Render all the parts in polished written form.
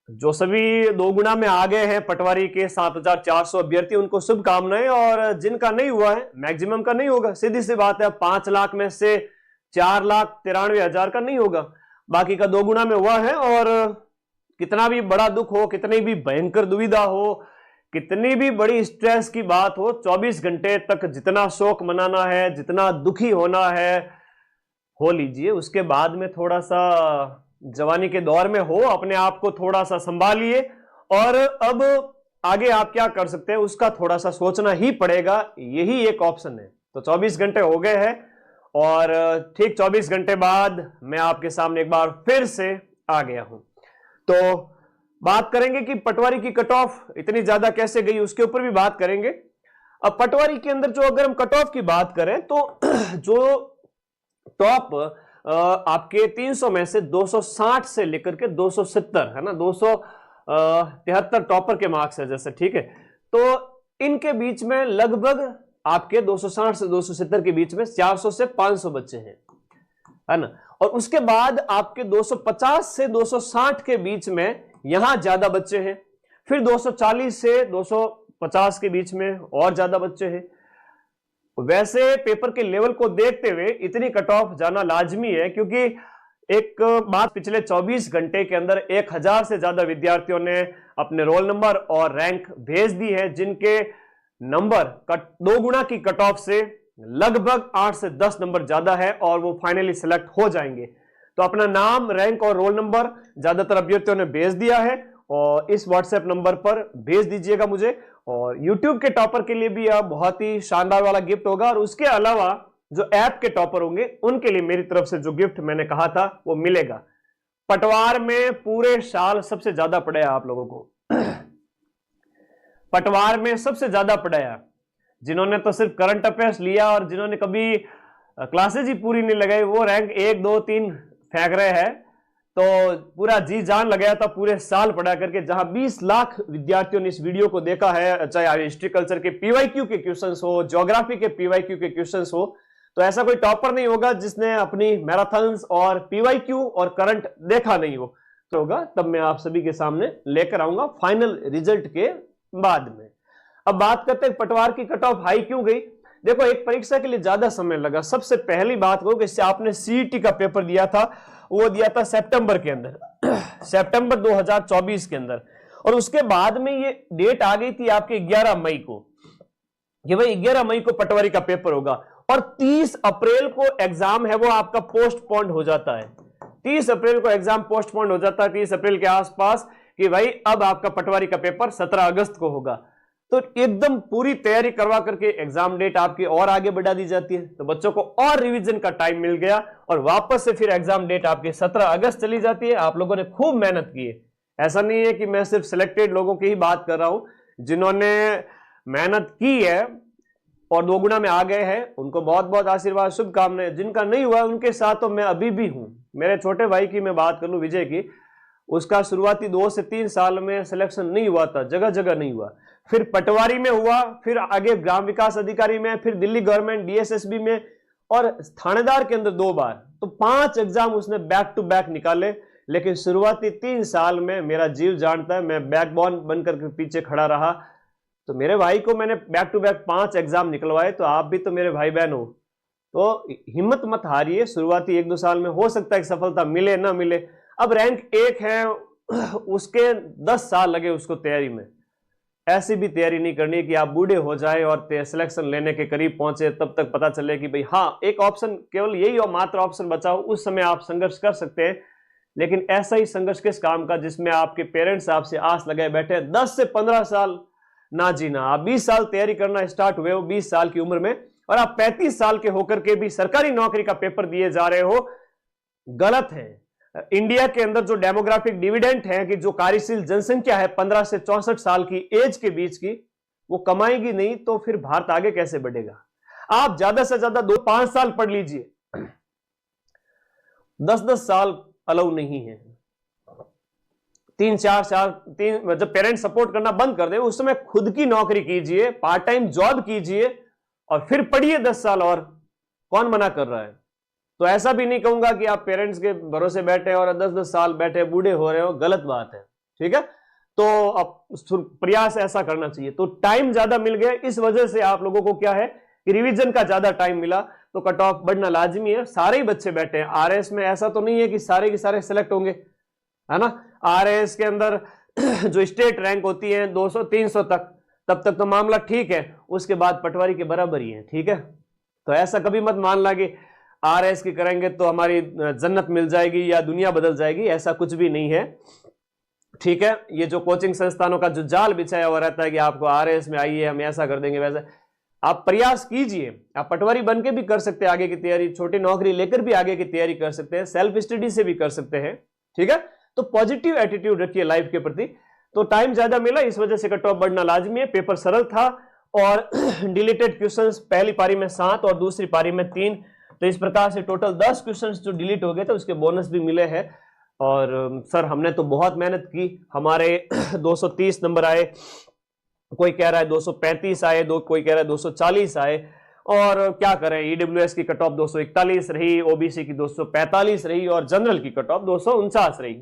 जो सभी 2 गुना में आ गए हैं पटवारी के 7,400 अभ्यर्थी, उनको शुभकामनाएं। और जिनका नहीं हुआ है, मैक्सिमम का नहीं होगा, सीधी सी बात है, 5 लाख में से 4,93,000 का नहीं होगा, बाकी का 2 गुना में हुआ है। और कितना भी बड़ा दुख हो, कितनी भी भयंकर दुविधा हो, कितनी भी बड़ी स्ट्रेस की बात हो, 24 घंटे तक जितना शोक मनाना है, जितना दुखी होना है, हो लीजिए। उसके बाद में थोड़ा सा जवानी के दौर में हो, अपने आप को थोड़ा सा संभालिए। और अब आगे आप क्या कर सकते हैं उसका थोड़ा सा सोचना ही पड़ेगा, यही एक ऑप्शन है। तो 24 घंटे हो गए हैं और ठीक 24 घंटे बाद मैं आपके सामने एक बार फिर से आ गया हूं। तो बात करेंगे कि पटवारी की कट ऑफ इतनी ज्यादा कैसे गई, उसके ऊपर भी बात करेंगे। अब पटवारी के अंदर जो अगर हम कट ऑफ की बात करें तो जो टॉप आपके 300 में से 260 से लेकर के 270 है ना, 273 टॉपर के मार्क्स है जैसे, ठीक है। तो इनके बीच में लगभग आपके 260 से 270 के बीच में 400 से 500 बच्चे हैं, है ना। और उसके बाद आपके 250 से 260 के बीच में यहां ज्यादा बच्चे हैं, फिर 240 से 250 के बीच में और ज्यादा बच्चे हैं। वैसे पेपर के लेवल को देखते हुए इतनी कट ऑफ जाना लाजमी है, क्योंकि एक बात, पिछले 24 घंटे के अंदर 1000 से ज्यादा विद्यार्थियों ने अपने रोल नंबर और रैंक भेज दी है, जिनके नंबर 2 गुना की कट ऑफ से लगभग 8 से 10 नंबर ज्यादा है और वो फाइनली सिलेक्ट हो जाएंगे। तो अपना नाम, रैंक और रोल नंबर ज्यादातर अभ्यर्थियों ने भेज दिया है और इस व्हाट्सएप नंबर पर भेज दीजिएगा मुझे। और YouTube के टॉपर के लिए भी अब बहुत ही शानदार वाला गिफ्ट होगा, और उसके अलावा जो ऐप के टॉपर होंगे उनके लिए मेरी तरफ से जो गिफ्ट मैंने कहा था वो मिलेगा। पटवार में पूरे साल सबसे ज्यादा पढ़ाया आप लोगों को पटवार में सबसे ज्यादा पढ़ाया, जिन्होंने तो सिर्फ करंट अफेयर्स लिया और जिन्होंने कभी क्लासेज ही पूरी नहीं लगाई, वो रैंक 1, 2, 3 फेंक रहे हैं। तो पूरा जी जान लगाया था पूरे साल पढ़ा करके, जहां 20 लाख विद्यार्थियों ने इस वीडियो को देखा है, चाहे हिस्ट्री कल्चर के पीवाईक्यू के क्वेश्चंस हो, ज्योग्राफी के पीवाईक्यू के क्वेश्चंस हो। तो ऐसा कोई टॉपर नहीं होगा जिसने अपनी मैराथन्स और पीवाईक्यू और करंट देखा नहीं हो। तो होगा तब मैं आप सभी के सामने लेकर आऊंगा फाइनल रिजल्ट के बाद में। अब बात करते हैं पटवार की कट ऑफ हाई क्यों गई। देखो, एक परीक्षा के लिए ज्यादा समय लगा। सबसे पहली बात को कि आपने सीईटी का पेपर दिया था, वो दिया था सितंबर के अंदर सितंबर 2024 के अंदर, और उसके बाद में ये डेट आ गई थी आपके 11 मई को कि भाई 11 मई को पटवारी का पेपर होगा, और 30 अप्रैल को एग्जाम है वो आपका पोस्टपोन्ड हो जाता है। 30 अप्रैल को एग्जाम पोस्टपोन्ड हो जाता है, 30 अप्रैल के आसपास, कि भाई अब आपका पटवारी का पेपर 17 अगस्त को होगा। तो एकदम पूरी तैयारी करवा करके एग्जाम डेट आपकी और आगे बढ़ा दी जाती है, तो बच्चों को और रिवीजन का टाइम मिल गया और वापस से फिर एग्जाम डेट आपकी 17 अगस्त चली जाती है। आप लोगों ने खूब मेहनत की है, ऐसा नहीं है कि मैं सिर्फ सिलेक्टेड लोगों की ही बात कर रहा हूं। जिन्होंने मेहनत की है और 2 गुना में आ गए हैं, उनको बहुत बहुत आशीर्वाद, शुभकामनाएं। जिनका नहीं हुआ उनके साथ तो मैं अभी भी हूं। मेरे छोटे भाई की मैं बात कर लूं, विजय की, उसका शुरुआती 2 से 3 साल में सिलेक्शन नहीं हुआ था, जगह जगह नहीं हुआ, फिर पटवारी में हुआ, फिर आगे ग्राम विकास अधिकारी में, फिर दिल्ली गवर्नमेंट डीएसएसबी में, और थानेदार के अंदर 2 बार। तो 5 एग्जाम उसने बैक टू बैक निकाले। लेकिन शुरुआती 3 साल में मेरा जीव जानता है, मैं बैकबोन बनकर के पीछे खड़ा रहा। तो मेरे भाई को मैंने बैक टू बैक 5 एग्जाम निकलवाए, तो आप भी तो मेरे भाई बहन हो, तो हिम्मत मत हारिए। शुरुआती 1-2 साल में हो सकता है कि सफलता मिले ना मिले। अब रैंक 1 है, उसके 10 साल लगे उसको तैयारी में। ऐसी भी तैयारी नहीं करनी है कि आप बूढ़े हो जाए और सिलेक्शन लेने के करीब पहुंचे तब तक पता चले कि भाई हाँ, एक ऑप्शन, केवल यही और मात्र ऑप्शन बचा हो, उस समय आप संघर्ष कर सकते हैं। लेकिन ऐसा ही संघर्ष किस काम का जिसमें आपके पेरेंट्स आपसे आस लगाए बैठे। 10 से 15 साल ना जीना, आप 20 साल तैयारी करना स्टार्ट हुए हो 20 साल की उम्र में, और आप 35 साल के होकर के भी सरकारी नौकरी का पेपर दिए जा रहे हो, गलत है। इंडिया के अंदर जो डेमोग्राफिक डिविडेंड है, कि जो कार्यशील जनसंख्या है 15 से 64 साल की एज के बीच की, वो कमाएगी नहीं, तो फिर भारत आगे कैसे बढ़ेगा। आप ज्यादा से ज्यादा 2-5 साल पढ़ लीजिए, 10-10 साल अलाउ नहीं है। 3-4 साल, जब पेरेंट्स सपोर्ट करना बंद कर दे उस समय खुद की नौकरी कीजिए, पार्ट टाइम जॉब कीजिए और फिर पढ़िए 10 साल और। कौन मना कर रहा है। तो ऐसा भी नहीं कहूंगा कि आप पेरेंट्स के भरोसे बैठे और 10-10 साल बैठे बूढ़े हो रहे हो, गलत बात है। ठीक है, तो अब प्रयास ऐसा करना चाहिए। तो टाइम ज्यादा मिल गया, इस वजह से आप लोगों को क्या है कि रिवीजन का ज्यादा टाइम मिला, तो कट ऑफ बढ़ना लाजमी है। सारे ही बच्चे बैठे हैं आरएस में, ऐसा तो नहीं है कि सारे के सारे सिलेक्ट होंगे, है ना। आरएस के अंदर जो स्टेट रैंक होती है 200-300 तक, तब तक तो मामला ठीक है, उसके बाद पटवारी के बराबर ही है, ठीक है। तो ऐसा कभी मत मान ला कि आरएस की करेंगे तो हमारी जन्नत मिल जाएगी या दुनिया बदल जाएगी, ऐसा कुछ भी नहीं है, ठीक है। ये जो कोचिंग संस्थानों का जो जाल बिछाया हुआ रहता है कि आपको आरएस में आइए हम ऐसा कर देंगे वैसा, आप प्रयास कीजिए, आप पटवारी बन के भी कर सकते हैं आगे की तैयारी, छोटी नौकरी लेकर भी आगे की तैयारी कर सकते हैं, सेल्फ स्टडी से भी कर सकते हैं, ठीक है। तो पॉजिटिव एटीट्यूड रखिए लाइफ के प्रति। तो टाइम ज्यादा मिला, इस वजह से कट ऑफ बढ़ना लाजमी है। पेपर सरल था और डिलीटेड क्वेश्चंस पहली पारी में 7 और दूसरी पारी में 3, तो इस प्रकार से टोटल 10 क्वेश्चंस जो डिलीट हो गए थे उसके बोनस भी मिले हैं। और सर हमने तो बहुत मेहनत की, हमारे 230 नंबर आए, कोई कह रहा है 235 आए, कोई कह रहा है 240 आए, और क्या करें, ईडब्ल्यूएस की कट ऑफ 241 रही, ओबीसी की 245 रही और जनरल की कट ऑफ 249 रही।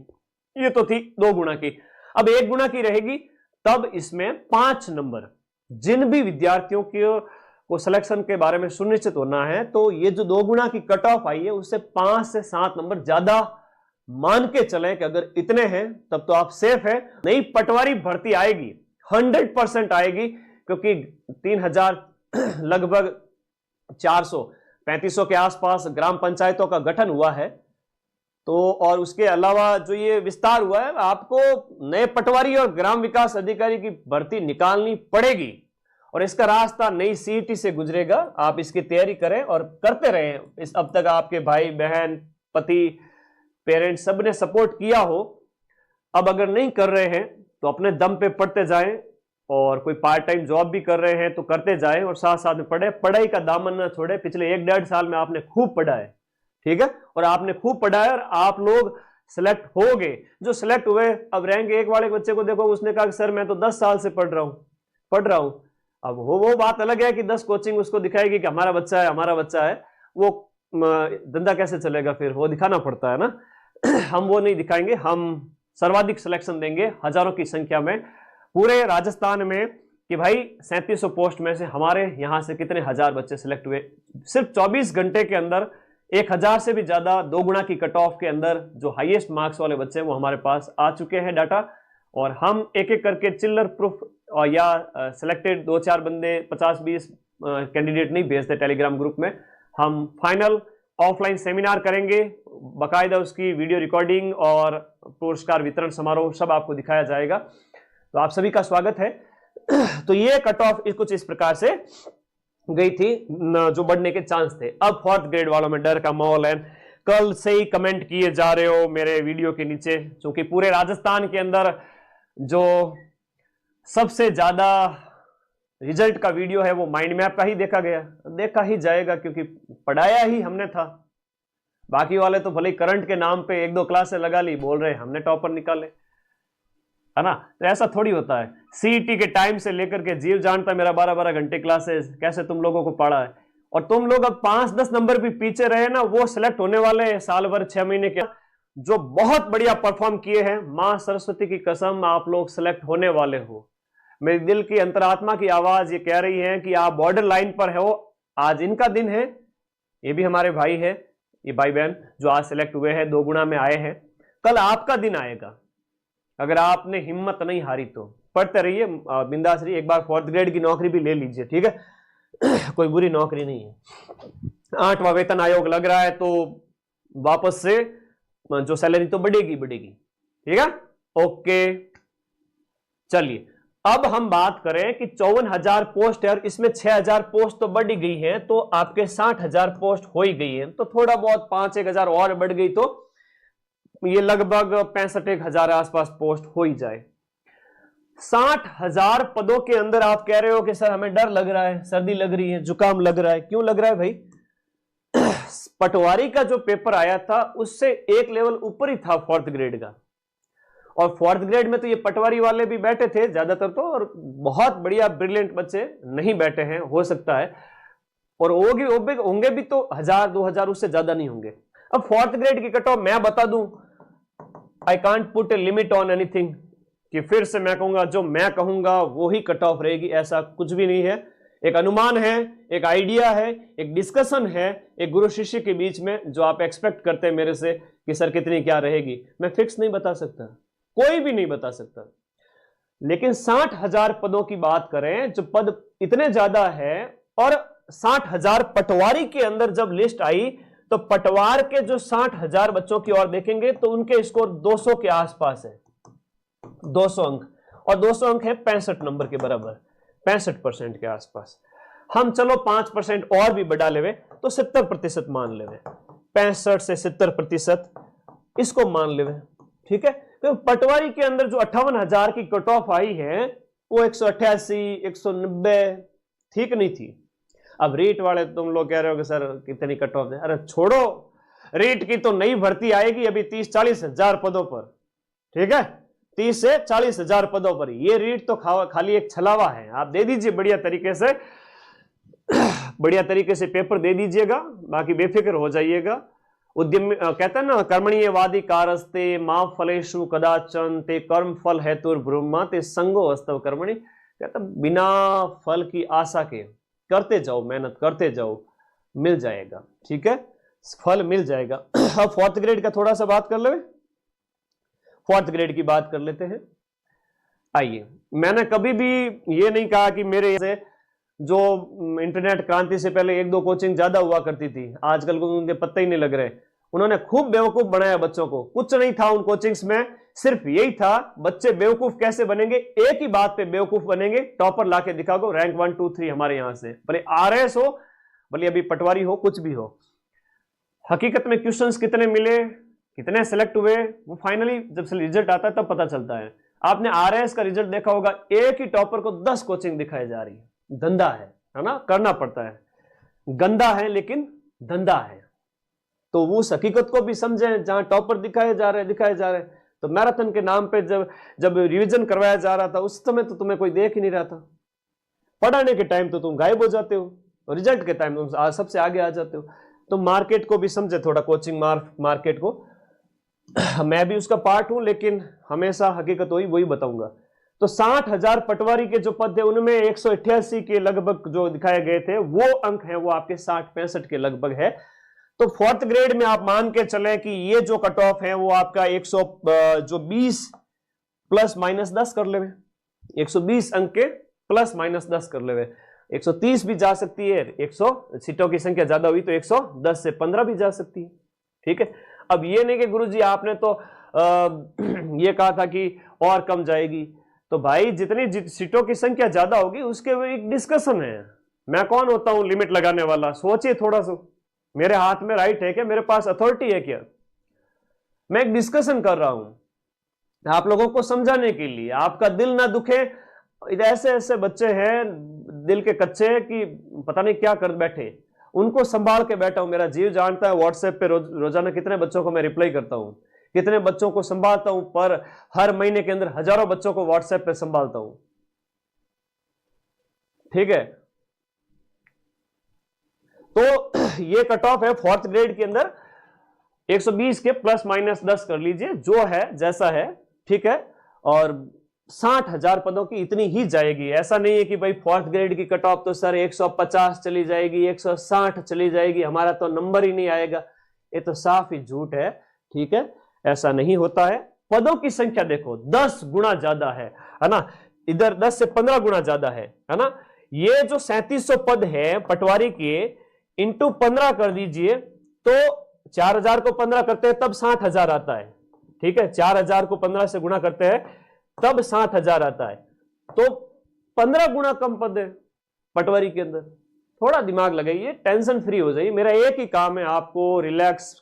ये तो थी 2 गुना की, अब 1 गुना की रहेगी। तब इसमें 5 नंबर, जिन भी विद्यार्थियों को सिलेक्शन के बारे में सुनिश्चित होना है, तो ये जो 2 गुना की कट ऑफ आई है उससे 5 से 7 नंबर ज्यादा मान के चलें कि अगर इतने हैं तब तो आप सेफ है। नई पटवारी भर्ती आएगी, 100% आएगी, क्योंकि 3000 लगभग 400-3500 के आसपास ग्राम पंचायतों का गठन हुआ है। तो और उसके अलावा जो ये विस्तार हुआ है, आपको नए पटवारी और ग्राम विकास अधिकारी की भर्ती निकालनी पड़ेगी और इसका रास्ता नई सीईटी से गुजरेगा। आप इसकी तैयारी करें और करते रहें। इस अब तक आपके भाई बहन, पति, पेरेंट्स सब ने सपोर्ट किया हो, अब अगर नहीं कर रहे हैं तो अपने दम पे पढ़ते जाएं, और कोई पार्ट टाइम जॉब भी कर रहे हैं तो करते जाएं और साथ साथ में पढ़े, पढ़ाई का दामन ना छोड़े। पिछले 1-1.5 साल में आपने खूब पढ़ा है, ठीक है, और आपने खूब पढ़ा है और आप लोग सिलेक्ट हो गए। जो सिलेक्ट हुए, अब रैंक 1 वाले बच्चे को देखो, उसने कहा कि सर मैं तो 10 साल से पढ़ रहा हूं। अब वो बात अलग है कि 10 कोचिंग उसको दिखाएगी कि हमारा बच्चा है, वो धंधा कैसे चलेगा, फिर वो दिखाना पड़ता है ना। हम वो नहीं दिखाएंगे, हम सर्वाधिक सिलेक्शन देंगे हजारों की संख्या में पूरे राजस्थान में, कि भाई 3700 पोस्ट में से हमारे यहां से कितने हजार बच्चे सिलेक्ट हुए। सिर्फ 24 घंटे के अंदर 1000 से भी ज्यादा 2 गुना की कट ऑफ के अंदर जो हाईएस्ट मार्क्स वाले बच्चे हैं वो हमारे पास आ चुके हैं डाटा, और हम एक एक करके चिल्लर प्रूफ और या सिलेक्टेड 2-4 बंदे 50-20 कैंडिडेट नहीं भेजते टेलीग्राम ग्रुप में। हम फाइनल ऑफलाइन सेमिनार करेंगे, बाकायदा उसकी वीडियो रिकॉर्डिंग और पुरस्कार वितरण समारोह सब आपको दिखाया जाएगा। तो आप सभी का स्वागत है। तो ये कट ऑफ कुछ इस प्रकार से गई थी जो बढ़ने के चांस थे। अब 4th ग्रेड वालों में डर का माहौल है। कल से ही कमेंट किए जा रहे हो मेरे वीडियो के नीचे, क्योंकि पूरे राजस्थान के अंदर जो सबसे ज्यादा रिजल्ट का वीडियो है वो माइंड मैप का ही देखा ही जाएगा, क्योंकि पढ़ाया ही हमने था। बाकी वाले तो भले करंट के नाम पे 1-2 क्लासें लगा ली, बोल रहे हमने टॉपर निकाले, है ना। तो ऐसा थोड़ी होता है। सीईटी के टाइम से लेकर के जीव जानता मेरा 12-12 घंटे क्लासेस कैसे तुम लोगों को पढ़ा है, और तुम लोग अब 5-10 नंबर भी पीछे रहे ना, वो सिलेक्ट होने वाले हैं साल भर 6 महीने के, जो बहुत बढ़िया परफॉर्म किए हैं। मां सरस्वती की कसम, आप लोग सिलेक्ट होने वाले हो। मेरे दिल की अंतरात्मा की आवाज ये कह रही है कि आप बॉर्डर लाइन पर हो। आज इनका दिन है, ये भी हमारे भाई है, ये भाई बहन जो आज सिलेक्ट हुए हैं, 2 गुना में आए हैं। कल आपका दिन आएगा, अगर आपने हिम्मत नहीं हारी तो। पढ़ते रहिए, बिंदास रहिए। एक बार 4th ग्रेड की नौकरी भी ले लीजिए, ठीक है। कोई बुरी नौकरी नहीं है। 8वां वेतन आयोग लग रहा है तो वापस से जो सैलरी तो बढ़ेगी, ठीक है। ओके, चलिए अब हम बात करें कि 54,000 पोस्ट है और इसमें 6,000 पोस्ट तो बढ़ गई है, तो आपके 60,000 पोस्ट हो ही गई है। तो थोड़ा बहुत 5-1 हजार और बढ़ गई तो ये लगभग 65,000 आसपास पोस्ट हो ही जाए। 60,000 पदों के अंदर आप कह रहे हो कि सर हमें डर लग रहा है, सर्दी लग रही है, जुकाम लग रहा है। क्यों लग रहा है भाई? पटवारी का जो पेपर आया था उससे 1 लेवल ऊपर ही था 4th ग्रेड का, और 4th ग्रेड में तो ये पटवारी वाले भी बैठे थे ज्यादातर तो, और बहुत बढ़िया ब्रिलियंट बच्चे नहीं बैठे हैं, हो सकता है, और होंगे भी तो 1,000-2,000, उससे ज्यादा नहीं होंगे। अब 4th ग्रेड की कट ऑफ मैं बता दूं, I can't put a limit on anything, कि फिर से मैं कहूंगा जो मैं कहूंगा वो ही कट ऑफ रहेगी, ऐसा कुछ भी नहीं है। एक अनुमान है, एक आइडिया है, एक डिस्कशन है एक गुरु शिष्य के बीच में, जो आप एक्सपेक्ट करते हैं मेरे से कि सर कितनी क्या रहेगी। मैं फिक्स नहीं बता सकता, कोई भी नहीं बता सकता। लेकिन 60,000 पदों की बात करें, जो पद इतने ज्यादा है, और 60,000 पटवारी के अंदर जब लिस्ट आई तो पटवार के जो 60,000 बच्चों की ओर देखेंगे तो उनके स्कोर 200 के आसपास है, 200 अंक, और 200 अंक है 65 नंबर के बराबर, 65% के आसपास। हम चलो 5% और भी बढ़ा लेवे तो 70% मान लेवे, 65 से 70% इसको मान लेवे, ठीक है। तो पटवारी के अंदर जो 58,000 की कट ऑफ आई है वो 188, 190 ठीक नहीं थी। अब रीट वाले तुम लोग कह रहे हो कि सर कितनी कट ऑफ है, अरे छोड़ो, रीट की तो नई भर्ती आएगी अभी 30-40 हजार पदों पर, ठीक है, 30 से 40 हजार पदों पर। ये रीट तो खाली एक छलावा है। आप दे दीजिए बढ़िया तरीके से, बढ़िया तरीके से पेपर दे दीजिएगा, बाकी बेफिक्र हो जाइएगा। उद्यम कहते हैं ना, कर्मणीयवादी कारस्ते मां फलेषु कदाचन ते कर्म फल हेतुर ब्रह्मा ते संगो अस्तव कर्मणि। कहता बिना फल की आशा के करते जाओ, मेहनत करते जाओ, मिल जाएगा, ठीक है, फल मिल जाएगा। अब 4th ग्रेड का थोड़ा सा बात कर ले, 4th ग्रेड की बात कर लेते हैं। आइए, मैंने कभी भी ये नहीं कहा कि मेरे से जो इंटरनेट क्रांति से पहले 1-2 कोचिंग ज्यादा हुआ करती थी, आजकल को उनके पत्ते ही नहीं लग रहे। उन्होंने खूब बेवकूफ बनाया बच्चों को, कुछ नहीं था उन कोचिंग्स में, सिर्फ यही था बच्चे बेवकूफ कैसे बनेंगे, एक ही बात पे बेवकूफ बनेंगे, टॉपर लाके दिखा दो, रैंक 1, 2, 3 हमारे यहां से, भले RS हो, भले अभी पटवारी हो, कुछ भी हो। हकीकत में क्वेश्चंस कितने मिले, कितने सेलेक्ट हुए, वो फाइनली जब से रिजल्ट आता है तब पता चलता है। आपने RS का रिजल्ट देखा होगा, एक ही टॉपर को 10 कोचिंग दिखाई जा रही है। धंधा है ना, करना पड़ता है, गंदा है लेकिन धंधा है। तो वो उस हकीकत को भी समझे, जहां टॉपर दिखाए जा रहे। तो मैराथन के नाम पे जब रिवीजन करवाया जा रहा था, उस समय तो तुम्हें कोई देख ही नहीं रहा था। पढ़ाने के टाइम तो तुम गायब हो जाते हो, और रिजल्ट के टाइम तुम सबसे आगे आ जाते हो। तो मार्केट को भी समझे थोड़ा, कोचिंग मार्केट को। मैं भी उसका पार्ट हूं, लेकिन हमेशा हकीकत वही बताऊंगा। तो 60,000 पटवारी के जो पद थे उनमें 188 के लगभग जो दिखाए गए थे, वो अंक है वो आपके 60-65 के लगभग है। तो 4th ग्रेड में आप मान के चलें कि ये जो कट ऑफ है वो आपका 120 ± 10 कर लेवे, 120 अंक के ± 10 कर लेवे। 130 भी जा सकती है, 100 सीटों की संख्या ज्यादा हुई तो 110 से 15 भी जा सकती है, ठीक है। अब ये नहीं कि गुरुजी आपने तो ये कहा था कि और कम जाएगी, तो भाई जितनी सीटों की संख्या ज्यादा होगी उसके एक डिस्कशन है। मैं कौन होता हूं लिमिट लगाने वाला, सोचिए थोड़ा सा, मेरे हाथ में राइट है क्या, मेरे पास अथॉरिटी है क्या? मैं एक डिस्कशन कर रहा हूं आप लोगों को समझाने के लिए, आपका दिल ना दुखे। ऐसे बच्चे हैं दिल के कच्चे कि पता नहीं क्या कर बैठे, उनको संभाल के बैठा हूं। मेरा जीव जानता है व्हाट्सएप पे रोजाना कितने बच्चों को मैं रिप्लाई करता हूं, कितने बच्चों को संभालता हूं, पर हर महीने के अंदर हजारों बच्चों को व्हाट्सएप पे संभालता हूं, ठीक है। तो ये कट ऑफ है 4th ग्रेड के अंदर 120 के ± 10 कर लीजिए, जो है जैसा है, ठीक है। और 60,000 पदों की इतनी ही जाएगी। ऐसा नहीं है कि भाई 4th ग्रेड की कट ऑफ तो सर 150 चली जाएगी, 160 चली जाएगी, हमारा तो नंबर ही नहीं आएगा। ये तो साफ ही झूठ है, ठीक है, ऐसा नहीं होता है। पदों की संख्या देखो 10 गुना ज्यादा है ना, इधर 10 से 15 गुना ज्यादा है ना। ये जो 3700 पद है पटवारी के, इंटू 15 कर दीजिए तो 4000 को 15 करते हैं तब 60,000 आता है, ठीक है। 4000 को 15 से गुणा करते हैं तब 60,000 आता है, तो 15 गुना कम पद है पटवारी के अंदर। थोड़ा दिमाग लगाइए, टेंशन फ्री हो जाइए। मेरा एक ही काम है आपको रिलैक्स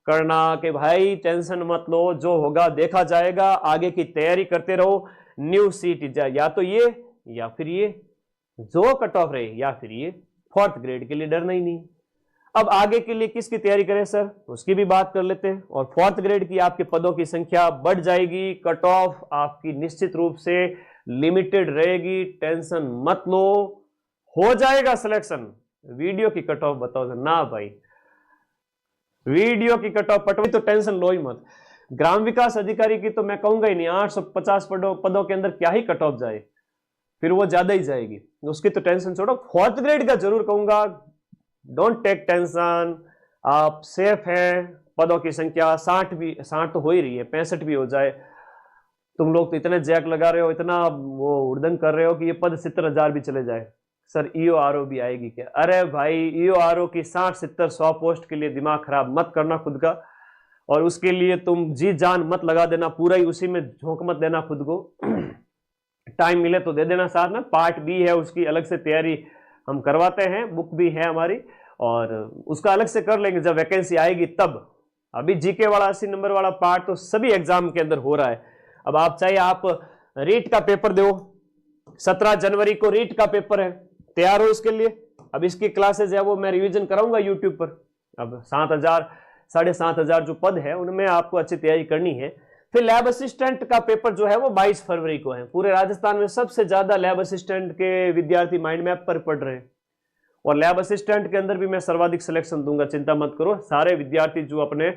करना कि भाई टेंशन मत लो, जो होगा देखा जाएगा, आगे की तैयारी करते रहो। न्यू सीट या तो ये या फिर ये, जो कट ऑफ रहे या फिर ये, 4th ग्रेड के लिए डरना ही नहीं। अब आगे के लिए किसकी तैयारी करें सर, उसकी भी बात कर लेते हैं। और 4th ग्रेड की आपके पदों की संख्या बढ़ जाएगी, कट ऑफ आपकी निश्चित रूप से लिमिटेड रहेगी, टेंशन मत लो, हो जाएगा सिलेक्शन। वीडियो की कट ऑफ बताओ ना भाई, वीडियो की कट ऑफ पटवारी तो टेंशन लो ही मत। ग्राम विकास अधिकारी की तो मैं कहूंगा ही नहीं, 850 पदों के अंदर क्या ही कट ऑफ जाए, फिर वो ज्यादा ही जाएगी, उसकी तो टेंशन छोड़ो। 4th ग्रेड का जरूर कहूंगा, डोंट टेक टेंशन, आप सेफ हैं। पदों की संख्या 60 तो हो ही रही है, 65 भी हो जाए। तुम लोग तो इतने जैक लगा रहे हो, इतना वो उड़दंग कर रहे हो कि ये पद 70,000 भी चले जाए। सर EORO भी आएगी क्या? अरे भाई EORO की 60, 70, 100 पोस्ट के लिए दिमाग खराब मत करना खुद का, और उसके लिए तुम जी जान मत लगा देना, पूरा ही उसी में झोंक मत देना खुद को। टाइम मिले तो दे देना साथ में। पार्ट B है, उसकी अलग से तैयारी हम करवाते हैं, बुक भी है हमारी, और उसका अलग से कर लेंगे जब वैकेंसी आएगी तब। अभी जीके वाला 80 नंबर वाला पार्ट तो सभी एग्जाम के अंदर हो रहा है। अब आप चाहे आप रीट का पेपर दो, 17 जनवरी को रीट का पेपर है, तैयार हो इसके लिए। अब इसकी क्लासेज है वो मैं रिवीजन कराऊंगा यूट्यूब पर। अब 7,000 7,500 जो पद है उनमें आपको अच्छी तैयारी करनी है। फिर लैब असिस्टेंट का पेपर जो है वो 22 फरवरी को है। पूरे राजस्थान में सबसे ज्यादा लैब असिस्टेंट के विद्यार्थी माइंड मैप पर पढ़ रहे हैं, और लैब असिस्टेंट के अंदर भी मैं सर्वाधिक सिलेक्शन दूंगा, चिंता मत करो। सारे विद्यार्थी जो अपने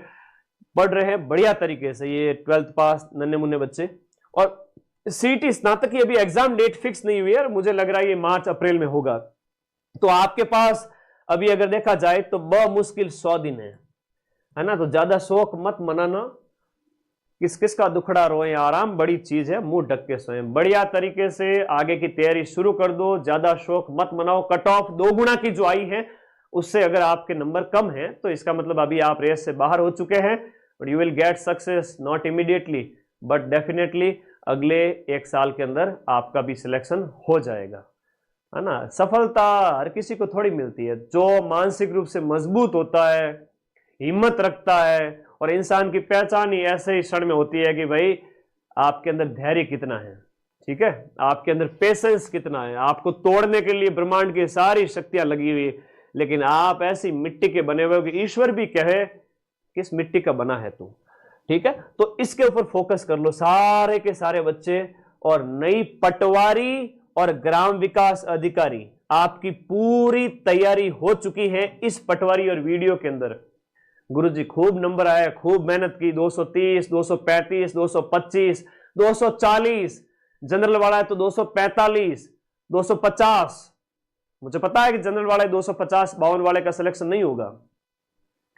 पढ़ रहे हैं बढ़िया तरीके से, ये 12th पास नन्हे मुन्ने बच्चे। और सीटी स्नातक की अभी एग्जाम डेट फिक्स नहीं हुई है, मुझे लग रहा है ये मार्च अप्रैल में होगा। तो आपके पास अभी अगर देखा जाए तो बमुश्किल 100 दिन है ना। तो ज्यादा शौक मत मनाना, किस किस का दुखड़ा रोए, आराम बड़ी चीज है, मुंह ढक के सोए। बढ़िया तरीके से आगे की तैयारी शुरू कर दो, ज्यादा शौक मत मनाओ। कट ऑफ 2 गुना की जो आई है उससे अगर आपके नंबर कम है तो इसका मतलब अभी आप रेस से बाहर हो चुके हैं। But you will get success, not immediately but definitely अगले 1 साल के अंदर आपका भी सिलेक्शन हो जाएगा, है ना। सफलता हर किसी को थोड़ी मिलती है। जो मानसिक रूप से मजबूत होता है, हिम्मत रखता है, और इंसान की पहचान ही ऐसे ही क्षण में होती है कि भाई आपके अंदर धैर्य कितना है, ठीक है, आपके अंदर पेशेंस कितना है। आपको तोड़ने के लिए ब्रह्मांड की सारी शक्तियां लगी हुई है, लेकिन आप ऐसी मिट्टी के बने हुए हो कि ईश्वर भी कहे किस मिट्टी का बना है तू, ठीक है। तो इसके ऊपर फोकस कर लो सारे के सारे बच्चे। और नई पटवारी और ग्राम विकास अधिकारी आपकी पूरी तैयारी हो चुकी है इस पटवारी और वीडियो के अंदर। गुरुजी खूब नंबर आया, खूब मेहनत की, 230, 235, 225, 240, जनरल वाला है तो 245, 250। मुझे पता है कि जनरल वाले 250 52 वाले का सिलेक्शन नहीं होगा,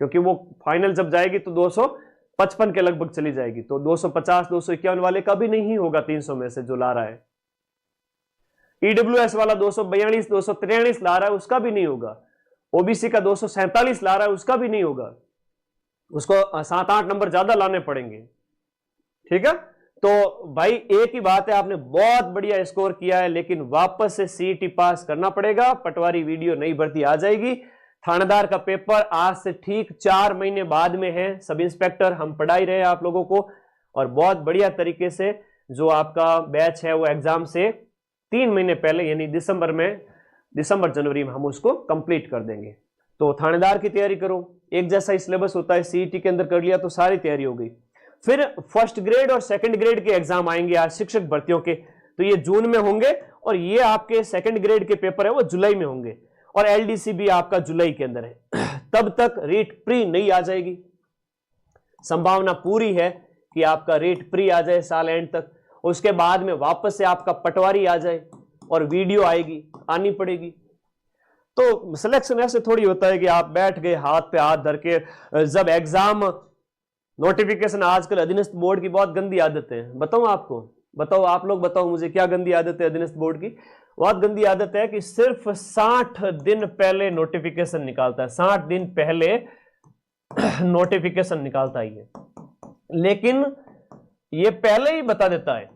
क्योंकि वो फाइनल जब जाएगी तो 255 के लगभग चली जाएगी। तो 250 251 वाले का भी नहीं होगा 300 में से जो ला रहा है। EWS वाला 242 243 ला रहा है, उसका भी नहीं होगा। OBC का 247 ला रहा है, उसका भी नहीं होगा। उसको 7-8 नंबर ज्यादा लाने पड़ेंगे, ठीक है। तो भाई एक ही बात है, आपने बहुत बढ़िया स्कोर किया है, लेकिन वापस से CET पास करना पड़ेगा। पटवारी वीडियो नई भर्ती आ जाएगी। थानेदार का पेपर आज से ठीक 4 महीने बाद में है। सब इंस्पेक्टर हम पढ़ा ही रहे हैं आप लोगों को, और बहुत बढ़िया तरीके से जो आपका बैच है वो एग्जाम से 3 महीने पहले यानी दिसंबर जनवरी में हम उसको कंप्लीट कर देंगे। तो थानेदार की तैयारी करो, एक जैसा ही सिलेबस होता है, CET के अंदर कर लिया तो सारी तैयारी हो गई। फिर 1st ग्रेड और 2nd ग्रेड के एग्जाम आएंगे आज शिक्षक भर्तियों के, तो ये जून में होंगे, और ये आपके 2nd ग्रेड के पेपर है वो जुलाई में होंगे, और LDC भी आपका जुलाई के अंदर है। तब तक रेट प्री नहीं आ जाएगी, संभावना पूरी है कि आपका रेट प्री आ जाए साल एंड तक। उसके बाद में वापस से आपका पटवारी आ जाए और वीडियो आएगी, आनी पड़ेगी। तो सिलेक्शन ऐसे थोड़ी होता है कि आप बैठ गए हाथ पे हाथ धर के। जब एग्जाम नोटिफिकेशन, आजकल अधीनस्थ बोर्ड की बहुत गंदी आदत है, बताऊं आपको, बताओ आप लोग बताओ मुझे क्या गंदी आदत है अधीनस्थ बोर्ड की। बहुत गंदी आदत है कि सिर्फ 60 दिन पहले नोटिफिकेशन निकालता है, 60 दिन पहले नोटिफिकेशन निकालता है ये। लेकिन ये पहले ही बता देता है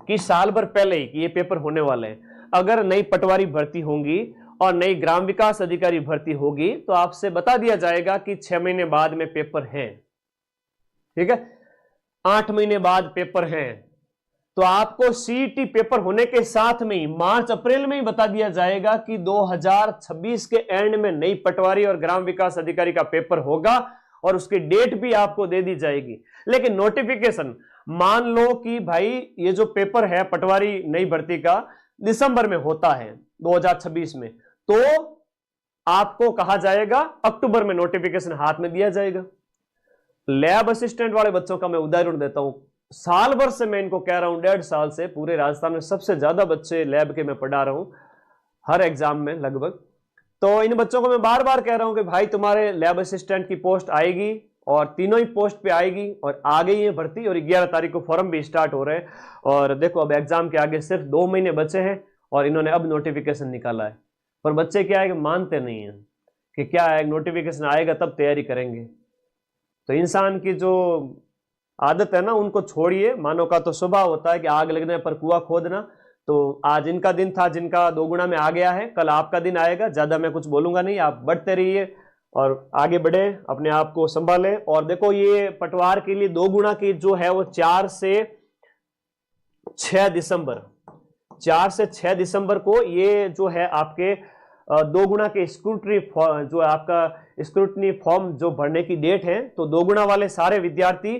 कि साल भर पहले ही कि ये पेपर होने वाले हैं। अगर नई पटवारी भर्ती होंगी और नई ग्राम विकास अधिकारी भर्ती होगी तो आपसे बता दिया जाएगा कि 6 महीने बाद में पेपर है, ठीक है, 8 महीने बाद पेपर है। तो आपको CET पेपर होने के साथ में ही मार्च अप्रैल में ही बता दिया जाएगा कि 2026 के एंड में नई पटवारी और ग्राम विकास अधिकारी का पेपर होगा, और उसकी डेट भी आपको दे दी जाएगी। लेकिन नोटिफिकेशन, मान लो कि भाई ये जो पेपर है पटवारी नई भर्ती का दिसंबर में होता है 2026 में, तो आपको कहा जाएगा अक्टूबर में नोटिफिकेशन हाथ में दिया जाएगा। लैब असिस्टेंट वाले बच्चों का मैं उदाहरण देता हूं। साल भर से मैं इनको कह रहा हूं, 1.5 साल से पूरे राजस्थान में सबसे ज्यादा बच्चे लैब के मैं पढ़ा रहा हूं हर एग्जाम में लगभग। तो इन बच्चों को मैं बार बार कह रहा हूं कि भाई तुम्हारे लैब असिस्टेंट की पोस्ट आएगी और तीनों ही पोस्ट पे आएगी और आ गई है भर्ती, और 11 तारीख को फॉर्म भी स्टार्ट हो रहे हैं। और देखो अब एग्जाम के आगे सिर्फ 2 महीने बचे हैं और इन्होंने अब नोटिफिकेशन निकाला है। पर बच्चे क्या है कि मानते नहीं है कि क्या है, नोटिफिकेशन आएगा तब तैयारी करेंगे। तो इंसान की जो आदत है ना उनको छोड़िए। मानव का तो स्वभाव होता है कि आग लगने पर कुआं खोदना। तो आज इनका दिन था जिनका 2 गुना में आ गया है, कल आपका दिन आएगा। ज्यादा मैं कुछ बोलूंगा नहीं, आप बढ़ते रहिए और आगे बढ़े, अपने आप को संभालें। और देखो ये पटवार के लिए 2 गुना की जो है वो 4 से 6 दिसंबर 4 से 6 दिसंबर को ये जो है आपके 2 गुना के स्क्रूटनी जो आपका स्क्रूटनी फॉर्म जो भरने की डेट है। तो 2 गुना वाले सारे विद्यार्थी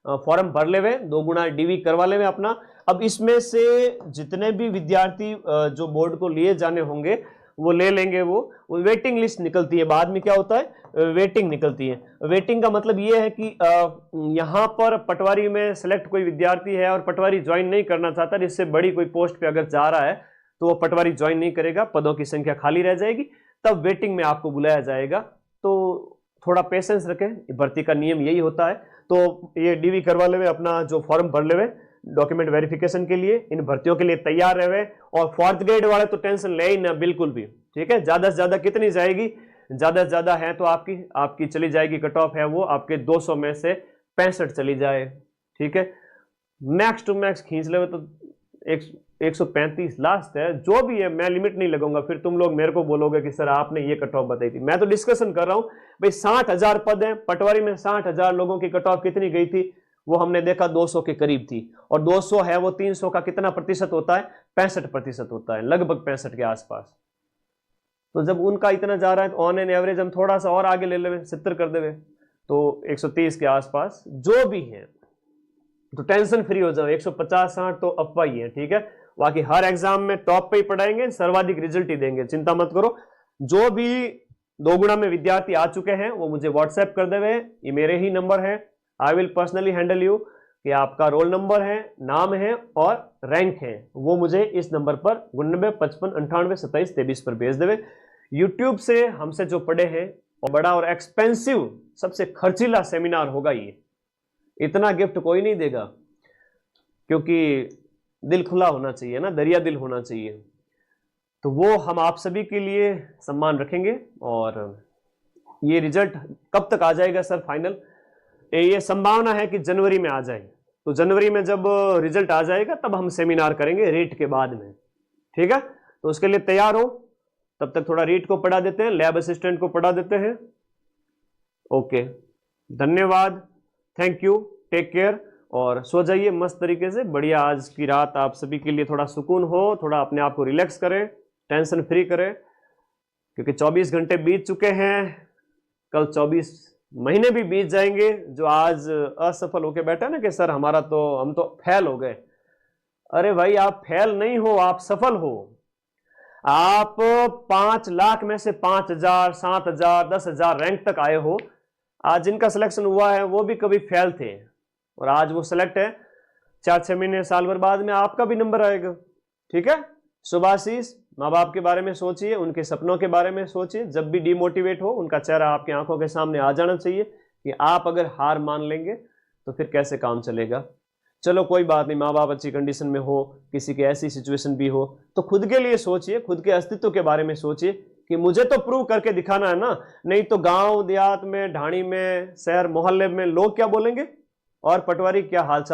फॉर्म भर ले हुए, 2 गुना डीवी करवा ले हुए अपना। अब इसमें से जितने भी विद्यार्थी जो बोर्ड को लिए जाने होंगे वो ले लेंगे। वो वेटिंग लिस्ट निकलती है, बाद में क्या होता है वेटिंग निकलती है। वेटिंग का मतलब ये है कि यहाँ पर पटवारी में सेलेक्ट कोई विद्यार्थी है और पटवारी ज्वाइन नहीं करना चाहता, जिससे बड़ी कोई पोस्ट पे अगर जा रहा है तो वो पटवारी ज्वाइन नहीं करेगा, पदों की संख्या खाली रह जाएगी, तब वेटिंग में आपको बुलाया जाएगा। तो थोड़ा पेशेंस रखें, भर्ती का नियम यही होता है। तो ये डीवी करवा ले अपना जो फॉर्म भर ले डॉक्यूमेंट वेरिफिकेशन के लिए, इन भर्तियों के लिए तैयार रहे। और 4th ग्रेड वाले तो टेंशन ले ही ना बिल्कुल भी, ठीक है। ज्यादा से ज्यादा कितनी जाएगी, ज्यादा से ज्यादा है तो आपकी चली जाएगी कट ऑफ है वो आपके 200 में से 65 चली जाए, ठीक है। मैक्स टू मैक्स खींच ले तो 135 लास्ट है, जो भी है। मैं लिमिट नहीं लगाऊंगा, फिर तुम लोग मेरे को बोलोगे कि सर आपने ये कट ऑफ बताई थी। मैं तो डिस्कशन कर रहा हूं भाई। 60,000 पद हैं पटवारी में, 60,000 लोगों की कट ऑफ कितनी गई थी, वो हमने देखा 200 के करीब थी। और 200 है वो 300 का कितना प्रतिशत होता है, 65% होता है, लगभग 65 के आसपास। तो जब उनका इतना जा रहा है तो ऑन एन एवरेज हम थोड़ा सा और आगे ले ले 70 कर देवे तो 130 के आसपास जो भी है। तो टेंशन फ्री हो जाओ, 150-60 तो अफवाह ही है, ठीक है। बाकी हर एग्जाम में टॉप पे ही पढ़ाएंगे, सर्वाधिक रिजल्ट ही देंगे, चिंता मत करो। जो भी 2 गुना में विद्यार्थी आ चुके हैं वो मुझे व्हाट्सएप कर देवे, ये मेरे ही नंबर है। I will personally handle you कि आपका रोल नंबर है, नाम है और रैंक है, वो मुझे इस नंबर पर 99 55 98 27 23 पर भेज देवे। यूट्यूब से हमसे जो पढ़े हैं और बड़ा और एक्सपेंसिव सबसे खर्चीला सेमिनार होगा ये, इतना गिफ्ट कोई नहीं देगा, क्योंकि दिल खुला होना चाहिए ना, दरिया दिल होना चाहिए। तो वो हम आप सभी के लिए सम्मान रखेंगे। और ये रिजल्ट कब तक आ जाएगा सर फाइनल, ये संभावना है कि जनवरी में आ जाए। तो जनवरी में जब रिजल्ट आ जाएगा तब हम सेमिनार करेंगे रीट के बाद में, ठीक है। तो उसके लिए तैयार हो, तब तक थोड़ा रीट को पढ़ा देते हैं, लैब असिस्टेंट को पढ़ा देते हैं। ओके, धन्यवाद, थैंक यू, टेक केयर और सो जाइए मस्त तरीके से। बढ़िया आज की रात आप सभी के लिए थोड़ा सुकून हो, थोड़ा अपने आप को रिलैक्स करें, टेंशन फ्री करें, क्योंकि 24 घंटे बीत चुके हैं, कल 24 महीने भी बीत जाएंगे। जो आज असफल होके बैठा ना कि सर हम तो फेल हो गए। अरे भाई आप फेल नहीं हो, आप सफल हो। आप 5 लाख में से 5,000 7,000 10,000 रैंक तक आए हो। आज जिनका सिलेक्शन हुआ है वो भी कभी फेल थे और आज वो सिलेक्ट है। 4-6 महीने साल भर बाद में आपका भी नंबर आएगा, ठीक है। शुभाशीष, माँ बाप के बारे में सोचिए, उनके सपनों के बारे में सोचिए। जब भी डिमोटिवेट हो उनका चेहरा आपकी आंखों के सामने आ जाना चाहिए कि आप अगर हार मान लेंगे तो फिर कैसे काम चलेगा। चलो कोई बात नहीं, माँ बाप अच्छी कंडीशन में हो, किसी की ऐसी सिचुएशन भी हो, तो खुद के लिए सोचिए, खुद के अस्तित्व के बारे में सोचिए कि मुझे तो प्रूव करके दिखाना है ना। नहीं तो गांव देहात में, ढाणी में, शहर मोहल्ले में लोग क्या बोलेंगे और पटवारी क्या हाल चाल